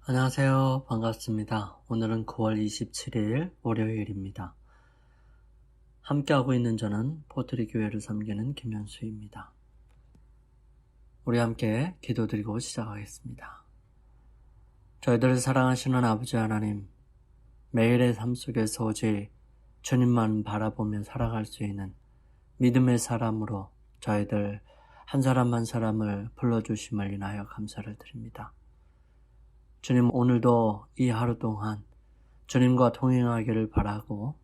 안녕하세요. 반갑습니다. 오늘은 9월 27일 월요일입니다. 함께하고 있는 저는 포트리 교회를 섬기는 김현수입니다. 우리 함께 기도드리고 시작하겠습니다. 저희들을 사랑하시는 아버지 하나님, 매일의 삶 속에서 오직 주님만 바라보며 살아갈 수 있는 믿음의 사람으로 저희들 한 사람 한 사람을 불러주심을 인하여 감사를 드립니다. 주님, 오늘도 이 하루 동안 주님과 동행하기를 바라고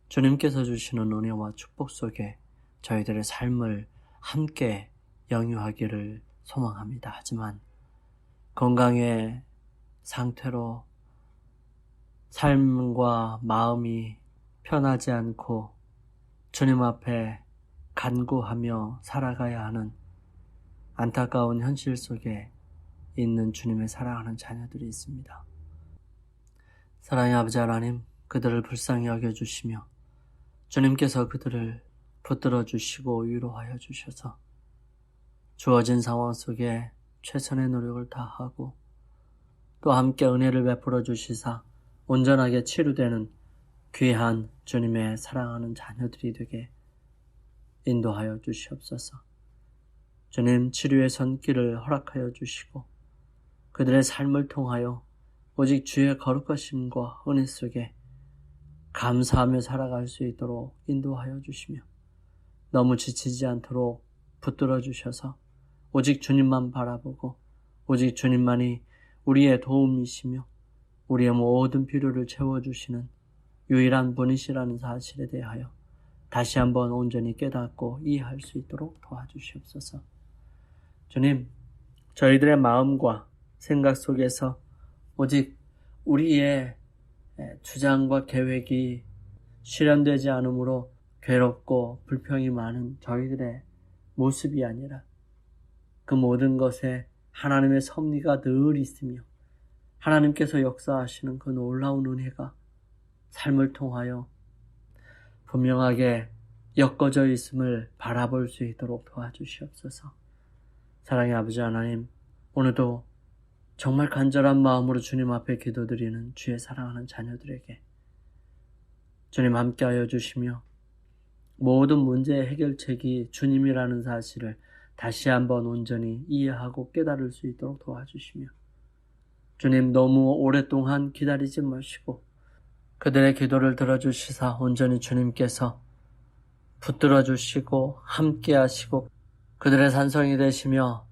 주님께서 주시는 은혜와 축복 속에 저희들의 삶을 함께 영유하기를 소망합니다. 하지만 건강의 상태로 삶과 마음이 편하지 않고 주님 앞에 간구하며 살아가야 하는 안타까운 현실 속에 있는 주님의 사랑하는 자녀들이 있습니다. 사랑의 아버지 하나님, 그들을 불쌍히 여겨주시며 주님께서 그들을 붙들어 주시고 위로하여 주셔서 주어진 상황 속에 최선의 노력을 다하고 또 함께 은혜를 베풀어 주시사 온전하게 치유되는 귀한 주님의 사랑하는 자녀들이 되게 인도하여 주시옵소서. 주님, 치료의 손길을 허락하여 주시고 그들의 삶을 통하여 오직 주의 거룩하심과 은혜 속에 감사하며 살아갈 수 있도록 인도하여 주시며 너무 지치지 않도록 붙들어 주셔서 오직 주님만 바라보고 오직 주님만이 우리의 도움이시며 우리의 모든 필요를 채워주시는 유일한 분이시라는 사실에 대하여 다시 한번 온전히 깨닫고 이해할 수 있도록 도와주시옵소서. 주님, 저희들의 마음과 생각 속에서 오직 우리의 주장과 계획이 실현되지 않으므로 괴롭고 불평이 많은 저희들의 모습이 아니라 그 모든 것에 하나님의 섭리가 늘 있으며 하나님께서 역사하시는 그 놀라운 은혜가 삶을 통하여 분명하게 엮어져 있음을 바라볼 수 있도록 도와주시옵소서. 사랑의 아버지 하나님, 오늘도 정말 간절한 마음으로 주님 앞에 기도드리는 주의 사랑하는 자녀들에게 주님 함께하여 주시며 모든 문제의 해결책이 주님이라는 사실을 다시 한번 온전히 이해하고 깨달을 수 있도록 도와주시며 주님, 너무 오랫동안 기다리지 마시고 그들의 기도를 들어주시사 온전히 주님께서 붙들어 주시고 함께하시고 그들의 산성이 되시며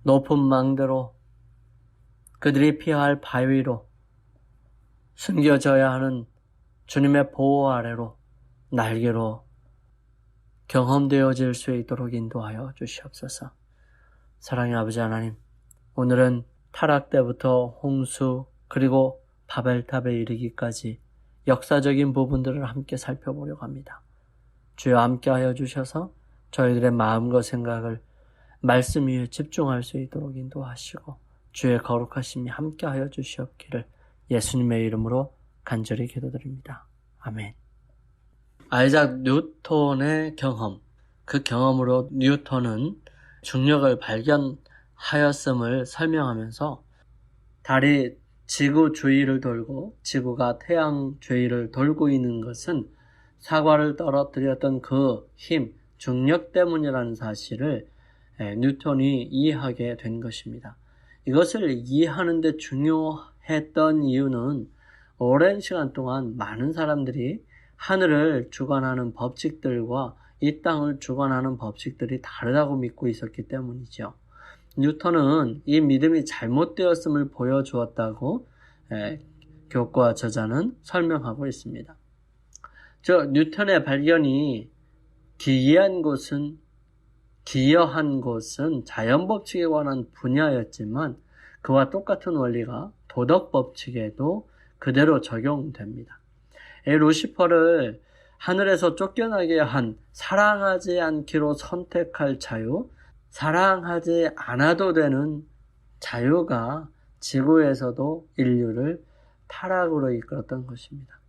높은 망대로 그들이 피해야 할 바위로 숨겨져야 하는 주님의 보호 아래로 날개로 경험되어질 수 있도록 인도하여 주시옵소서. 사랑의 아버지 하나님, 오늘은 타락 때부터 홍수 그리고 바벨탑에 이르기까지 역사적인 부분들을 함께 살펴보려고 합니다. 주여 함께하여 주셔서 저희들의 마음과 생각을 말씀 위에 집중할 수 있도록 인도하시고 주의 거룩하심이 함께하여 주시옵기를 예수님의 이름으로 간절히 기도드립니다. 아멘. 아이작 뉴턴의 경험, 그 경험으로 뉴턴은 중력을 발견하였음을 설명하면서 달이 지구 주위를 돌고 지구가 태양 주위를 돌고 있는 것은 사과를 떨어뜨렸던 그 힘, 중력 때문이라는 사실을 뉴턴이 이해하게 된 것입니다. 이것을 이해하는 데 중요했던 이유는 오랜 시간 동안 많은 사람들이 하늘을 주관하는 법칙들과 이 땅을 주관하는 법칙들이 다르다고 믿고 있었기 때문이죠. 뉴턴은 이 믿음이 잘못되었음을 보여주었다고 교과 저자는 설명하고 있습니다. 뉴턴의 발견이 기이한 기여한 곳은 자연법칙에 관한 분야였지만 그와 똑같은 원리가 도덕법칙에도 그대로 적용됩니다. 루시퍼를 하늘에서 쫓겨나게 한 사랑하지 않기로 선택할 자유, 사랑하지 않아도 되는 자유가 지구에서도 인류를 타락으로 이끌었던 것입니다.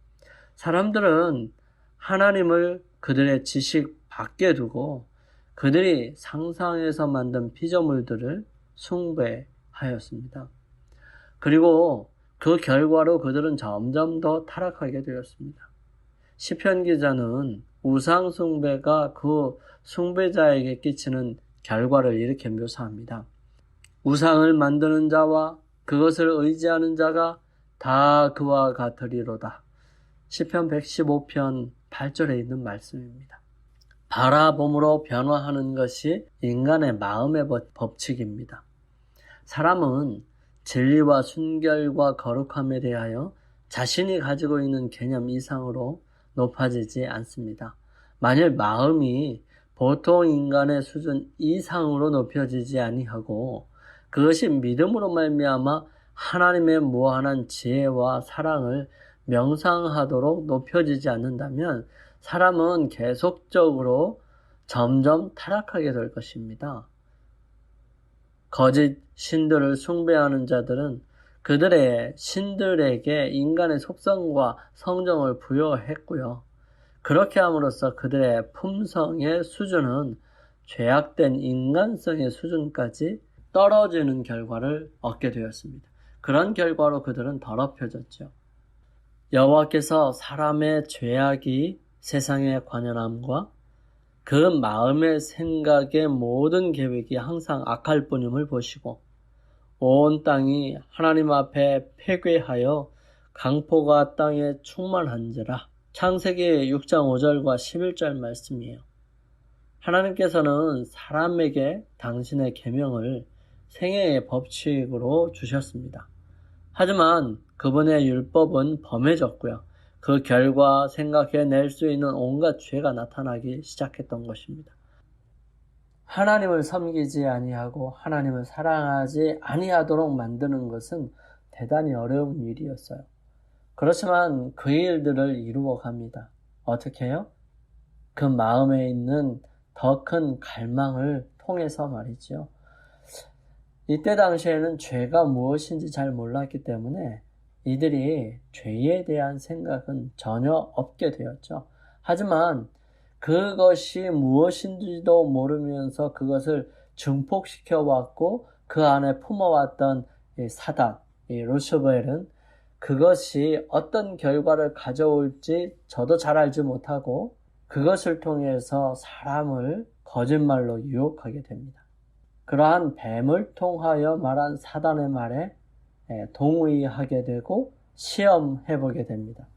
사람들은 하나님을 그들의 지식 밖에 두고 그들이 상상해서 만든 피조물들을 숭배하였습니다. 그리고 그 결과로 그들은 점점 더 타락하게 되었습니다. 시편 기자는 우상 숭배가 그 숭배자에게 끼치는 결과를 이렇게 묘사합니다. 우상을 만드는 자와 그것을 의지하는 자가 다 그와 같으리로다. 시편 115편 8절에 있는 말씀입니다. 바라봄으로 변화하는 것이 인간의 마음의 법칙입니다. 사람은 진리와 순결과 거룩함에 대하여 자신이 가지고 있는 개념 이상으로 높아지지 않습니다. 만일 마음이 보통 인간의 수준 이상으로 높여지지 아니하고 그것이 믿음으로 말미암아 하나님의 무한한 지혜와 사랑을 명상하도록 높여지지 않는다면 사람은 계속적으로 점점 타락하게 될 것입니다. 거짓 신들을 숭배하는 자들은 그들의 신들에게 인간의 속성과 성정을 부여했고요. 그렇게 함으로써 그들의 품성의 수준은 죄악된 인간성의 수준까지 떨어지는 결과를 얻게 되었습니다. 그런 결과로 그들은 더럽혀졌죠. 여호와께서 사람의 죄악이 세상의 관연함과 그 마음의 생각의 모든 계획이 항상 악할 뿐임을 보시고 온 땅이 하나님 앞에 패괴하여 강포가 땅에 충만한지라. 창세기 6장 5절과 11절 말씀이에요. 하나님께서는 사람에게 당신의 계명을 생애의 법칙으로 주셨습니다. 하지만 그분의 율법은 범해졌고요. 그 결과 생각해낼 수 있는 온갖 죄가 나타나기 시작했던 것입니다. 하나님을 섬기지 아니하고 하나님을 사랑하지 아니하도록 만드는 것은 대단히 어려운 일이었어요. 그렇지만 그 일들을 이루어 갑니다. 어떻게 해요? 그 마음에 있는 더 큰 갈망을 통해서 말이죠. 이때 당시에는 죄가 무엇인지 잘 몰랐기 때문에 이들이 죄에 대한 생각은 전혀 없게 되었죠. 하지만 그것이 무엇인지도 모르면서 그것을 증폭시켜 왔고 그 안에 품어왔던 사단, 루시벨은 그것이 어떤 결과를 가져올지 저도 잘 알지 못하고 그것을 통해서 사람을 거짓말로 유혹하게 됩니다. 그러한 뱀을 통하여 말한 사단의 말에 동의하게 되고 시험해보게 됩니다.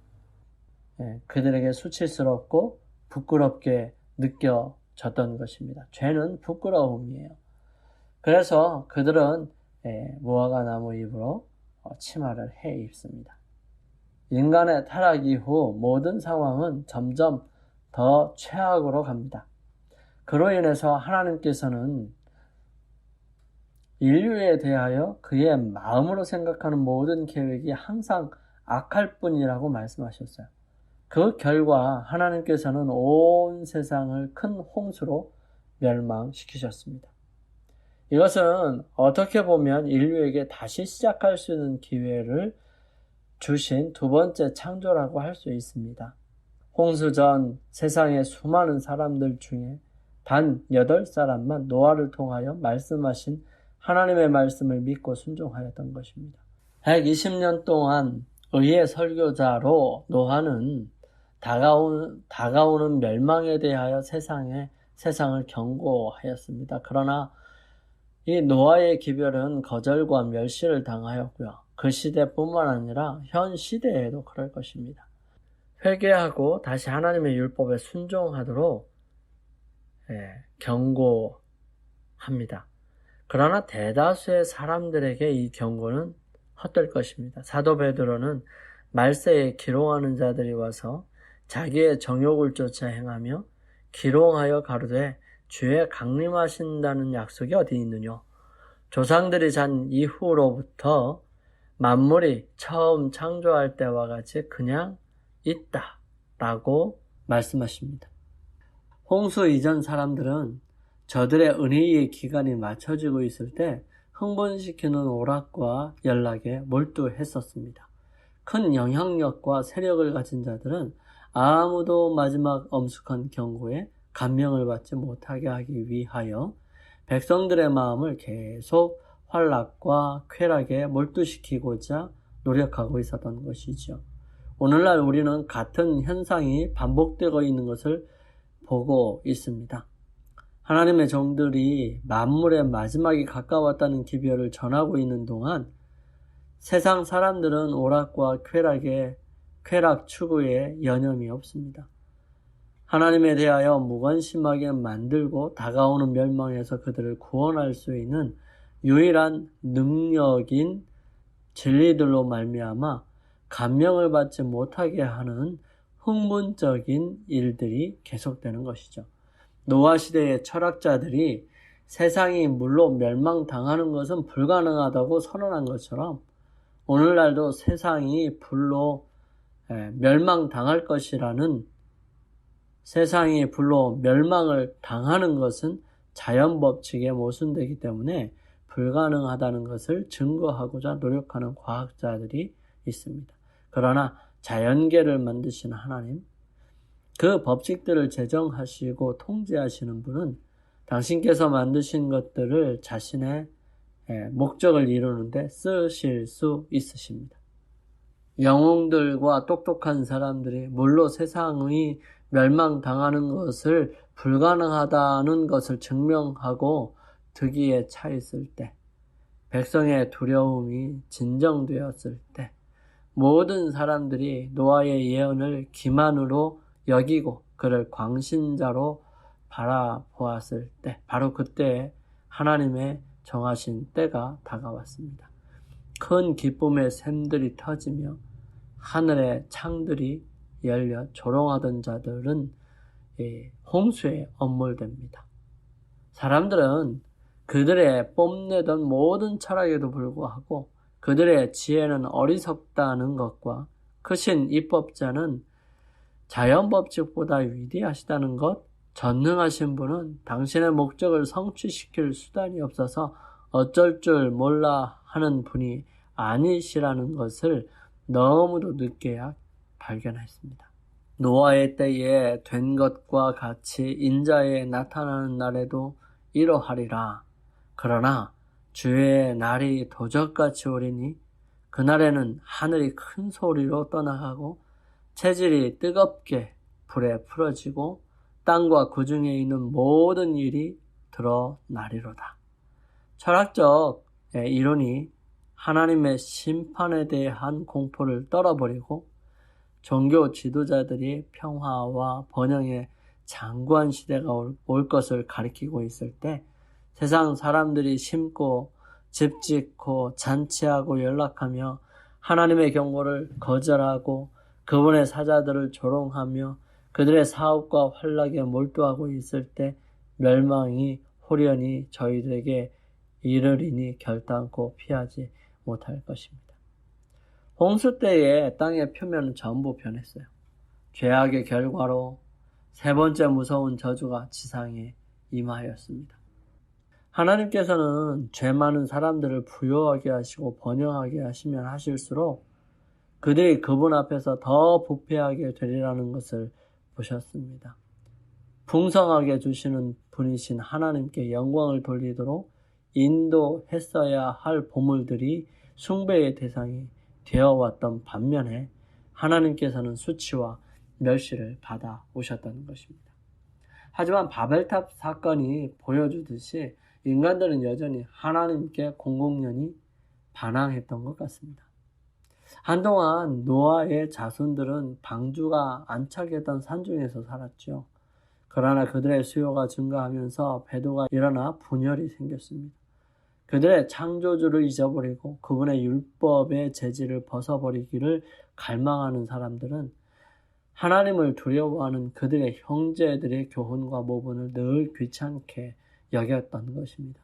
그들에게 수치스럽고 부끄럽게 느껴졌던 것입니다. 죄는 부끄러움이에요. 그래서 그들은 무화과 나무 잎으로 치마를 해 입습니다. 인간의 타락 이후 모든 상황은 점점 더 최악으로 갑니다. 그로 인해서 하나님께서는 인류에 대하여 그의 마음으로 생각하는 모든 계획이 항상 악할 뿐이라고 말씀하셨어요. 그 결과 하나님께서는 온 세상을 큰 홍수로 멸망시키셨습니다. 이것은 어떻게 보면 인류에게 다시 시작할 수 있는 기회를 주신 두 번째 창조라고 할 수 있습니다. 홍수 전 세상의 수많은 사람들 중에 단 8사람만 노아를 통하여 말씀하신 하나님의 말씀을 믿고 순종하였던 것입니다. 120년 동안 의의 설교자로 노아는 다가오는 멸망에 대하여 세상을 경고하였습니다. 그러나 이 노아의 기별은 거절과 멸시를 당하였고요. 그 시대뿐만 아니라 현 시대에도 그럴 것입니다. 회개하고 다시 하나님의 율법에 순종하도록 경고합니다. 그러나 대다수의 사람들에게 이 경고는 헛될 것입니다. 사도 베드로는 말세에 기롱하는 자들이 와서 자기의 정욕을 쫓아 행하며 기롱하여 가로되 주의 강림하신다는 약속이 어디 있느냐? 조상들이 잔 이후로부터 만물이 처음 창조할 때와 같이 그냥 있다라고 말씀하십니다. 홍수 이전 사람들은 저들의 은혜의 기간이 맞춰지고 있을 때 흥분시키는 오락과 연락에 몰두했었습니다. 큰 영향력과 세력을 가진 자들은 아무도 마지막 엄숙한 경고에 감명을 받지 못하게 하기 위하여 백성들의 마음을 계속 환락과 쾌락에 몰두시키고자 노력하고 있었던 것이죠. 오늘날 우리는 같은 현상이 반복되고 있는 것을 보고 있습니다. 하나님의 종들이 만물의 마지막이 가까웠다는 기별을 전하고 있는 동안 세상 사람들은 오락과 쾌락 추구에 여념이 없습니다. 하나님에 대하여 무관심하게 만들고 다가오는 멸망에서 그들을 구원할 수 있는 유일한 능력인 진리들로 말미암아 감명을 받지 못하게 하는 흥분적인 일들이 계속되는 것이죠. 노아 시대의 철학자들이 세상이 물로 멸망당하는 것은 불가능하다고 선언한 것처럼 오늘날도 세상이 불로 멸망당할 것이라는, 세상이 불로 멸망을 당하는 것은 자연법칙에 모순되기 때문에 불가능하다는 것을 증거하고자 노력하는 과학자들이 있습니다. 그러나 자연계를 만드신 하나님, 그 법칙들을 제정하시고 통제하시는 분은 당신께서 만드신 것들을 자신의 목적을 이루는데 쓰실 수 있으십니다. 영웅들과 똑똑한 사람들이 물로 세상의 멸망당하는 것을 불가능하다는 것을 증명하고 득의에 차 있을 때, 백성의 두려움이 진정되었을 때, 모든 사람들이 노아의 예언을 기만으로 여기고 그를 광신자로 바라보았을 때, 바로 그때 하나님의 정하신 때가 다가왔습니다. 큰 기쁨의 샘들이 터지며 하늘의 창들이 열려 조롱하던 자들은 홍수에 엄물됩니다. 사람들은 그들의 뽐내던 모든 철학에도 불구하고 그들의 지혜는 어리석다는 것과 크신 입법자는 자연법칙보다 위대하시다는 것, 전능하신 분은 당신의 목적을 성취시킬 수단이 없어서 어쩔 줄 몰라 하는 분이 아니시라는 것을 너무도 늦게야 발견했습니다. 노아의 때에 된 것과 같이 인자에 나타나는 날에도 이러하리라. 그러나 주의 날이 도적같이 오리니 그날에는 하늘이 큰 소리로 떠나가고 체질이 뜨겁게 불에 풀어지고 땅과 그 중에 있는 모든 일이 드러나리로다. 철학적 이론이 하나님의 심판에 대한 공포를 떨어버리고 종교 지도자들이 평화와 번영의 장구한 시대가 올 것을 가리키고 있을 때 세상 사람들이 심고 집 짓고 잔치하고 연락하며 하나님의 경고를 거절하고 그분의 사자들을 조롱하며 그들의 사업과 활락에 몰두하고 있을 때 멸망이 호련히 저희들에게 이르리니 결단코 피하지 못할 것입니다. 홍수 때에 땅의 표면은 전부 변했어요. 죄악의 결과로 세 번째 무서운 저주가 지상에 임하였습니다. 하나님께서는 죄 많은 사람들을 부요하게 하시고 번영하게 하시면 하실수록 그들이 그분 앞에서 더 부패하게 되리라는 것을 보셨습니다. 풍성하게 주시는 분이신 하나님께 영광을 돌리도록 인도했어야 할 보물들이 숭배의 대상이 되어왔던 반면에 하나님께서는 수치와 멸시를 받아 오셨다는 것입니다. 하지만 바벨탑 사건이 보여주듯이 인간들은 여전히 하나님께 공공연히 반항했던 것 같습니다. 한동안 노아의 자손들은 방주가 안착했던 산중에서 살았죠. 그러나 그들의 수요가 증가하면서 배도가 일어나 분열이 생겼습니다. 그들의 창조주를 잊어버리고 그분의 율법의 재질을 벗어버리기를 갈망하는 사람들은 하나님을 두려워하는 그들의 형제들의 교훈과 모분을 늘 귀찮게 여겼던 것입니다.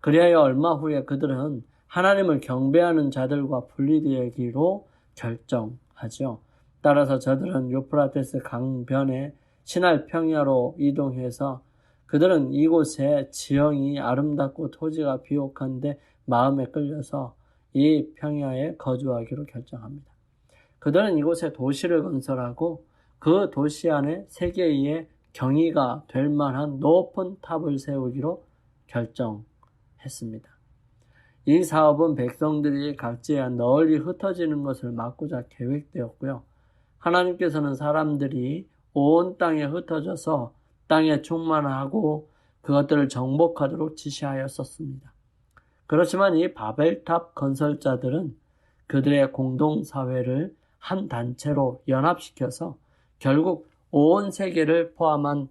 그리하여 얼마 후에 그들은 하나님을 경배하는 자들과 분리되기로 결정하죠. 따라서 저들은 유프라테스 강변의 시날 평야로 이동해서 그들은 이곳에 지형이 아름답고 토지가 비옥한데 마음에 끌려서 이 평야에 거주하기로 결정합니다. 그들은 이곳에 도시를 건설하고 그 도시 안에 세계의 경이가 될 만한 높은 탑을 세우기로 결정했습니다. 이 사업은 백성들이 각지에 널리 흩어지는 것을 막고자 계획되었고요. 하나님께서는 사람들이 온 땅에 흩어져서 땅에 충만하고 그것들을 정복하도록 지시하였었습니다. 그렇지만 이 바벨탑 건설자들은 그들의 공동사회를 한 단체로 연합시켜서 결국 온 세계를 포함한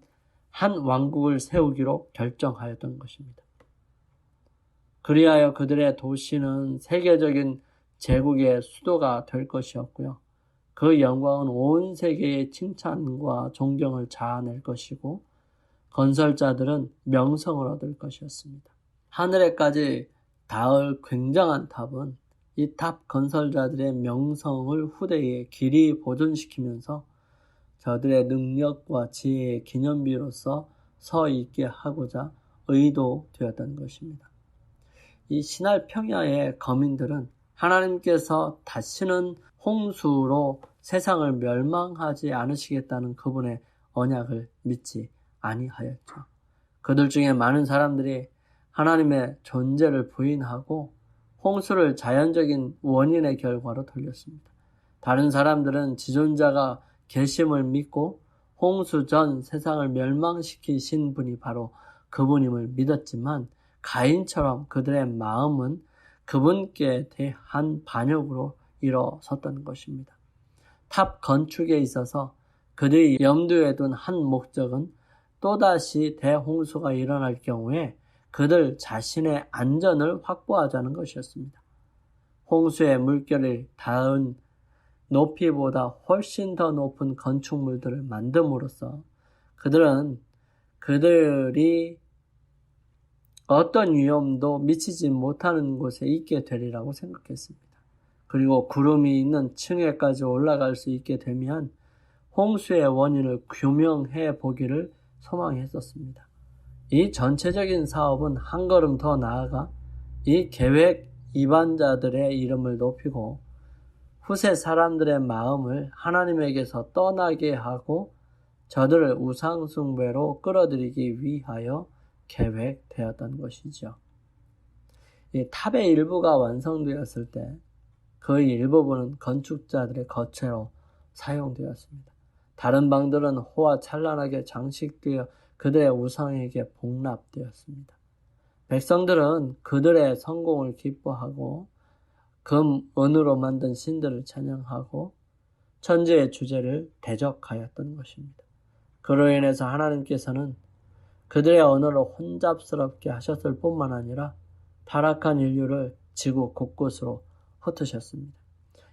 한 왕국을 세우기로 결정하였던 것입니다. 그리하여 그들의 도시는 세계적인 제국의 수도가 될 것이었고요. 그 영광은 온 세계의 칭찬과 존경을 자아낼 것이고 건설자들은 명성을 얻을 것이었습니다. 하늘에까지 닿을 굉장한 탑은 이 탑 건설자들의 명성을 후대에 길이 보존시키면서 저들의 능력과 지혜의 기념비로서 서 있게 하고자 의도되었던 것입니다. 이 신할 평야의 거민들은 하나님께서 다시는 홍수로 세상을 멸망하지 않으시겠다는 그분의 언약을 믿지 아니하였죠. 그들 중에 많은 사람들이 하나님의 존재를 부인하고 홍수를 자연적인 원인의 결과로 돌렸습니다. 다른 사람들은 지존자가 계심을 믿고 홍수 전 세상을 멸망시키신 분이 바로 그분임을 믿었지만 가인처럼 그들의 마음은 그분께 대한 반역으로 일어섰던 것입니다. 탑 건축에 있어서 그들이 염두에 둔 한 목적은 또다시 대홍수가 일어날 경우에 그들 자신의 안전을 확보하자는 것이었습니다. 홍수의 물결을 닿은 높이보다 훨씬 더 높은 건축물들을 만듦으로써 그들이 어떤 위험도 미치지 못하는 곳에 있게 되리라고 생각했습니다. 그리고 구름이 있는 층에까지 올라갈 수 있게 되면 홍수의 원인을 규명해 보기를 소망했었습니다. 이 전체적인 사업은 한 걸음 더 나아가 이 계획 이반자들의 이름을 높이고 후세 사람들의 마음을 하나님에게서 떠나게 하고 저들을 우상숭배로 끌어들이기 위하여 계획되었던 것이죠. 이 탑의 일부가 완성되었을 때 그 일부분은 건축자들의 거처로 사용되었습니다. 다른 방들은 호화 찬란하게 장식되어 그들의 우상에게 복납되었습니다. 백성들은 그들의 성공을 기뻐하고 금, 은으로 만든 신들을 찬양하고 천지의 주제를 대적하였던 것입니다. 그로 인해서 하나님께서는 그들의 언어를 혼잡스럽게 하셨을 뿐만 아니라 타락한 인류를 지구 곳곳으로 흩으셨습니다.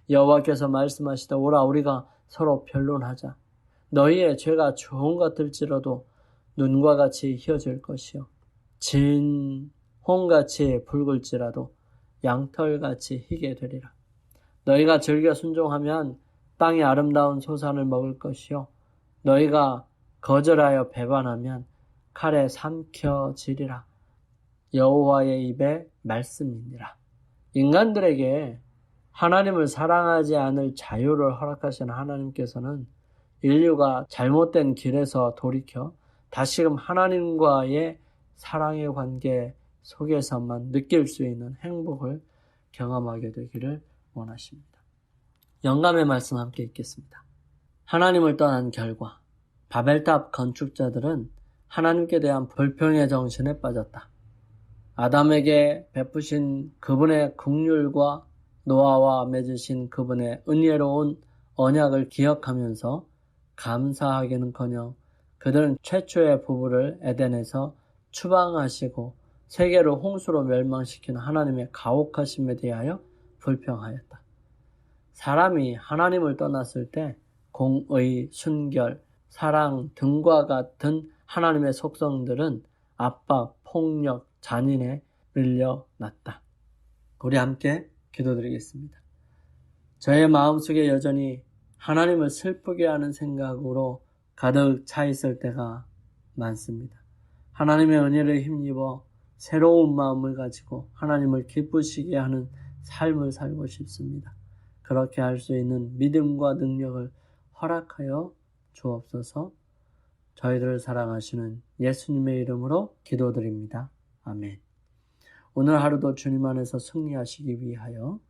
여호와께서 말씀하시되 오라 우리가 서로 변론하자. 너희의 죄가 좋은 것들지라도 눈과 같이 희어질 것이요 진 홍같이 붉을지라도 양털같이 희게 되리라. 너희가 즐겨 순종하면 땅의 아름다운 소산을 먹을 것이요 너희가 거절하여 배반하면 칼에 삼켜지리라. 여호와의 입의 말씀이니라. 인간들에게 하나님을 사랑하지 않을 자유를 허락하신 하나님께서는 인류가 잘못된 길에서 돌이켜 다시금 하나님과의 사랑의 관계 속에서만 느낄 수 있는 행복을 경험하게 되기를 원하십니다. 영감의 말씀 함께 읽겠습니다. 하나님을 떠난 결과 바벨탑 건축자들은 하나님께 대한 불평의 정신에 빠졌다. 아담에게 베푸신 그분의 긍휼과 노아와 맺으신 그분의 은혜로운 언약을 기억하면서 감사하기는커녕 그들은 최초의 부부를 에덴에서 추방하시고 세계를 홍수로 멸망시킨 하나님의 가혹하심에 대하여 불평하였다. 사람이 하나님을 떠났을 때 공의, 순결, 사랑 등과 같은 하나님의 속성들은 압박, 폭력, 잔인에 밀려났다. 우리 함께 기도드리겠습니다. 저의 마음속에 여전히 하나님을 슬프게 하는 생각으로 가득 차 있을 때가 많습니다. 하나님의 은혜를 힘입어 새로운 마음을 가지고 하나님을 기쁘시게 하는 삶을 살고 싶습니다. 그렇게 할 수 있는 믿음과 능력을 허락하여 주옵소서. 저희들을 사랑하시는 예수님의 이름으로 기도드립니다. 아멘. 오늘 하루도 주님 안에서 승리하시기 위하여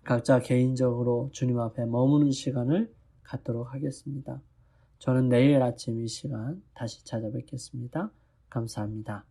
각자 개인적으로 주님 앞에 머무는 시간을 갖도록 하겠습니다. 저는 내일 아침 이 시간 다시 찾아뵙겠습니다. 감사합니다.